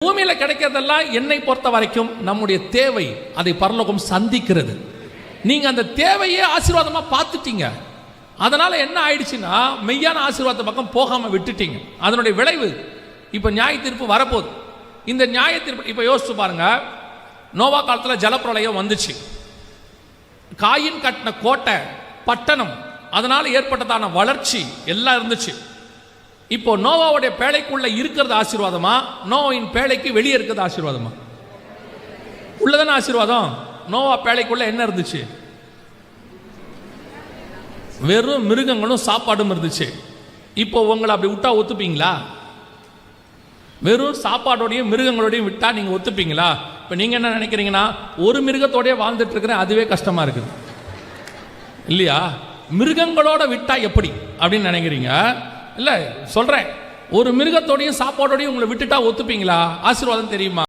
பூமியில கிடைக்கிறதெல்லாம் என்னை பொறுத்த வரைக்கும் நம்முடைய தேவை, அதை பரலோகம் சந்திக்கிறது. நீங்க அந்த தேவையே ஆசீர்வாதமா பார்த்துட்டீங்க. அதனால என்ன ஆயிடுச்சுன்னா மெய்யான ஆசீர்வாத பக்கம் போகாம விட்டுட்டீங்க. அதனுடைய விளைவு இப்ப நியாய தீர்ப்பு வரப்போகுது. இந்த நியாய தீர்ப்பு இப்ப யோசிச்சு பாருங்க. நோவா காலத்துல ஜலப்பிரளயம் வந்துச்சு. காயின் கட்டின கோட்டை பட்டணம், அதனால ஏற்பட்டதான வளர்ச்சி எல்லாம் இருந்துச்சு. இப்போ நோவாவுடைய பேழைக்குள்ள இருக்கிறது ஆசீர்வாதமா, நோவாவின் பேழைக்கு வெளியே இருக்கிறது ஆசீர்வாதமா? உள்ளதான ஆசீர்வாதம். நோவா பேழைக்குள்ள என்ன இருந்துச்சு? வெறும் மிருகங்களும் சாப்பாடும் இருந்துச்சு. இப்போ உங்களை அப்படி விட்டா ஒத்துப்பீங்களா? வெறும் சாப்பாடோடையும் மிருகங்களோடையும் விட்டா நீங்க ஒத்துப்பீங்களா? இப்போ நீங்க என்ன நினைக்கிறீங்கன்னா, ஒரு மிருகத்தோடய வாழ்ந்துட்டு இருக்கிறேன், அதுவே கஷ்டமா இருக்குது இல்லையா? மிருகங்களோட விட்டா எப்படி அப்படின்னு நினைக்கிறீங்க? இல்லை சொல்றேன், ஒரு மிருகத்தோடையும் சாப்பாடோடையும் உங்களை விட்டுட்டா ஒத்துப்பீங்களா? ஆசீர்வாதம் தெரியுமா?